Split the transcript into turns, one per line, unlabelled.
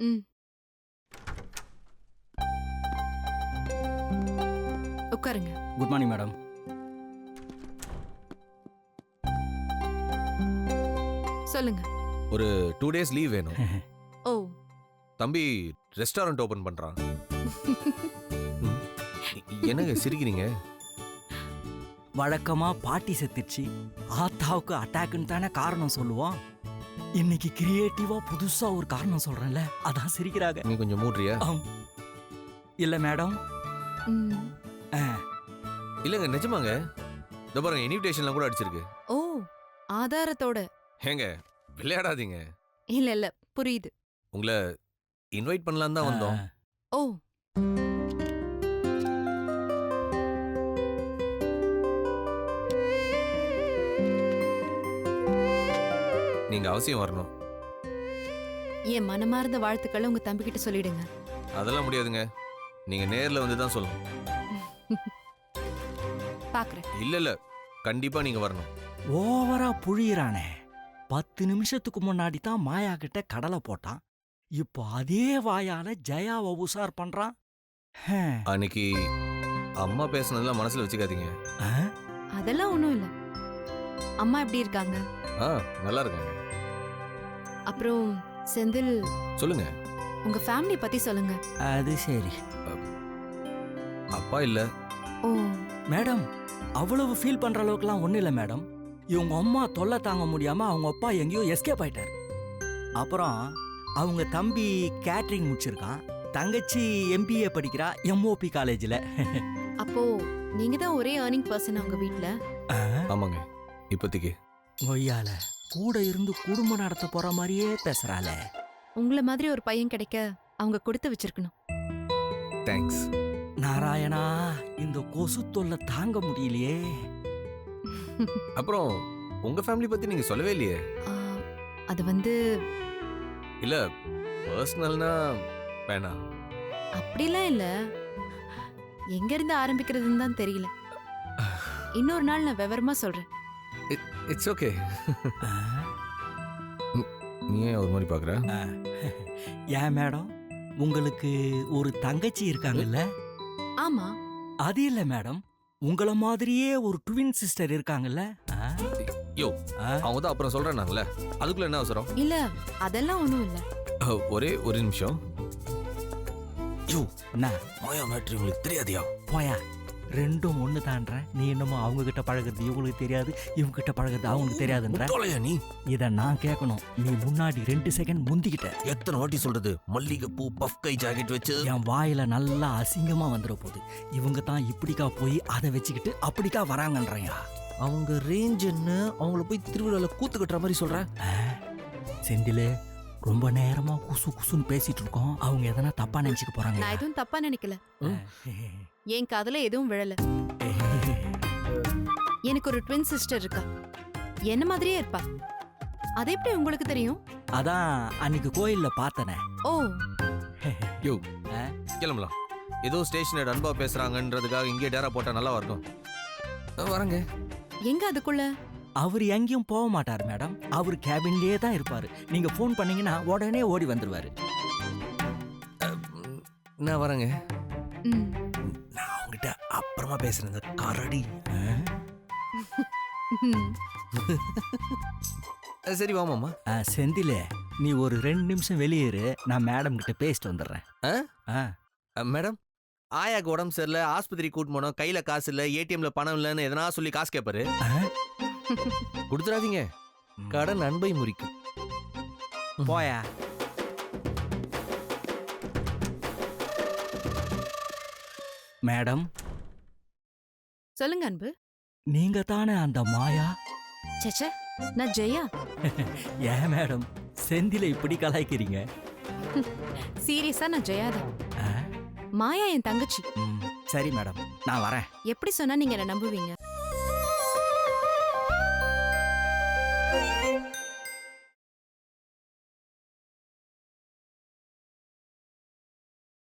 ம். உட்காருங்க.
Good morning madam.
சொல்லுங்க.
ஒரு 2 days லீவ் வேணும்.
ஓ.
தம்பி ரெஸ்டாரண்ட் ஓபன் பண்றான். என்னங்க சிரிக்கிறீங்க?
வழக்கமா பாட்டி செத்துச்சு, ஆத்தாவுக்கு அட்டாக்குன்னு தானே காரணம் சொல்லுவோம். இன்னைக்கு கிரியேட்டிவா புதுசா ஒரு காரணம் சொல்றேன்ல, அதான் சிரிக்கிறாங்க.
நீ கொஞ்சம் மூட்றியா?
இல்ல மேடம்.
ம்.
இல்லங்க நிஜமாங்க. இதோ பாருங்க இன்விடேஷன்லாம் கூட அடிச்சிருக்கு.
ஓ, ஆதாரத்தோட.
ஏங்க விளையாடாதீங்க.
இல்ல இல்ல, புரியுது.
உங்களை இன்வைட் பண்ணலாம் தான் வந்தோம்.
ஓ.
நீங்க அவசியம் வரணும்.
என் மனமார்ந்த வாழ்த்துக்களை உங்க தம்பி கிட்ட சொல்லிடுங்க.
அதெல்லாம் முடியாதுங்க. நீங்க நேர்ல வந்து தான் சொல்லணும்.
பாக்குறேன்.
இல்ல இல்ல கண்டிப்பா நீங்க வரணும்.
ஓவரா புழியிறானே. 10 நிமிஷத்துக்கு முன்னாடி தான் மாயா கிட்ட கடலை போட்டான். இப்போ அதே வாயால ஜெயாவை உசார் பண்றான்.
அன்னைக்கு அம்மா பேசுனதெல்லாம் மனசுல வச்சுக்காதீங்க.
அதெல்லாம் ஒண்ணும் இல்ல. அம்மா எப்படி இருக்காங்க?
நல்லா இருக்காங்க.
அப்புறம் செந்தில்,
சொல்லுங்க.
உங்க ஃபேமிலி பத்தி சொல்லுங்க.
அது சரி.
அப்பா இல்ல.
ஓ.
மேடம், அவ்வளவு ஃபீல் பண்ற அளவுக்குலாம் ஒன்றும் இல்லை மேடம். இவங்க அம்மா தொல்லை தாங்க முடியாம அவங்க அப்பா எங்கேயோ எஸ்கேப் ஆயிட்டாரு. அப்புறம் அவங்க தம்பி கேட்டரிங் முடிச்சிருக்கான், தங்கச்சி MBA படிக்கிறா MOP காலேஜில்.
அப்போ நீங்க தான் ஒரே ஏர்னிங் பர்சன் அவங்க வீட்ல?
ஆமாங்க. இப்போதைக்கு
ஒய்யால கூட இருந்து குடும்பம் நடத்த போற மாதிரியே பேசுறாள.
உங்களை மாதிரி ஒரு பையன் கிடைக்க அவங்க கொடுத்து வச்சிருக்கணும்.
தேங்க்ஸ்.
நாராயணா, இந்த கொசு தொல்லை தாங்க முடியலையே.
அப்புறம் உங்க ஃபேமிலி பத்தி நீங்க சொல்லவே இல்லையே.
அது வந்து
இல்ல பர்சனல்னா வேணாம்.
அப்படிலாம் இல்ல. எங்க இருந்து ஆரம்பிக்கிறதுன்னு தான் தெரியல. இன்னொரு நாள் நான் விவரமா சொல்றேன்.
It's okay. நீ ஏன் ஒரு மாதிரி பாக்குற?
ஏன் மேடம், உங்களுக்கு ஒரு தங்கச்சி இருக்காங்கல்ல?
ஆமா.
அது இல்ல மேடம், உங்கள மாதிரியே ஒரு ட்வின் சிஸ்டர் இருக்காங்கல்ல?
யோ, அவங்க தான் அப்புறம் சொல்றேன்னாங்கல்ல, அதுக்குள்ள என்ன அவசரம்?
இல்ல அதெல்லாம் ஒண்ணும் இல்ல.
ஒரே ஒரு நிமிஷம்.
யோ, என்ன
மாயா மேட்ரி உங்களுக்கு தெரியாதியா?
போயா, ரெண்டும் ஒண்ணு தான்ற. நீ என்னமோ அவங்க கிட்ட பழகிறது இவங்களுக்கு தெரியாது, இவங்க கிட்ட பழகிறது அவங்களுக்கு தெரியாதுன்ற.
நீ
இத நான் கேட்கணும். நீ முன்னாடி 2 செகண்ட் முந்திக்கிட்ட.
எத்தனை வாட்டி சொல்றது? மல்லிகை பூ பஃப் கை ஜாக்கெட் வச்சு
என் வாயில நல்லா அசிங்கமா வந்துட போகுது. இவங்க தான் இப்படிக்கா போய் அதை வச்சுக்கிட்டு அப்படிக்கா வராங்கன்றையா?
அவங்க ரேஞ்ச் என்ன? அவங்கள போய் திருவிழால கூத்து கட்டுற மாதிரி சொல்ற?
செந்திலே, ரொம்ப நேரமா குசு குசுன்னு பேசிட்டு இருக்கோம். அவங்க எதனா தப்பா நினைச்சுக்க போறாங்க.
நான் எதுவும் தப்பா நினைக்கல. என் காதுல எதுவும் விழல. எனக்கு ஒரு ட்வின் சிஸ்டர் இருக்கா. என்ன மாதிரியே இருப்பா. அது எப்படி உங்களுக்கு தெரியும்?
அதான் அன்னைக்கு கோயில்ல பார்த்தனே.
ஓ.
யோ, கிளம்பலாம். ஏதோ ஸ்டேஷன் அன்பா பேசுறாங்கன்றதுக்காக இங்கே டேரா போட்டா நல்லா இருக்கும். வரங்க.
எங்க அதுக்குள்ள?
அவர் எங்கேயும் போக மாட்டார் மேடம். அவர் கேபின்லயே தான் இருப்பாரு. நீங்க போன் பண்ணீங்கன்னா உடனே ஓடி வந்துருவாரு.
நான் வரேங்க.
நான் உங்ககிட்ட அப்புறமா பேசுறேங்க கரடி.
சரி வாமாமா.
செந்திலே, நீ ஒரு 2 நிமிஷம் வெளியேறு. நான் மேடம் கிட்ட பேசிட்டு வந்துடுறேன்.
மேடம், ஆயாக்கு உடம்பு சரியில்லை, ஆஸ்பத்திரி கூட்டு போனோம், கையில காசு இல்ல, ஏடிஎம்ல பணம் இல்லைன்னு எதனா சொல்லி காசு கேட்பாரு. கொடுத்துடாதீங்க, கடன் அன்பை முறிக்கும்.
போயா. மேடம்,
சொல்லுங்க அன்பு.
நீங்க தானே அந்த மாயா?
சச்ச, நான் ஜெயா.
ஏன் மேடம் செந்தில இப்படி கலாய்க்கிறீங்க?
சீரியஸா நான் ஜெயா தான். மாயா என் தங்கச்சி.
சரி மேடம், நான் வரேன்.
எப்படி சொன்னா நீங்க என்ன நம்புவீங்க?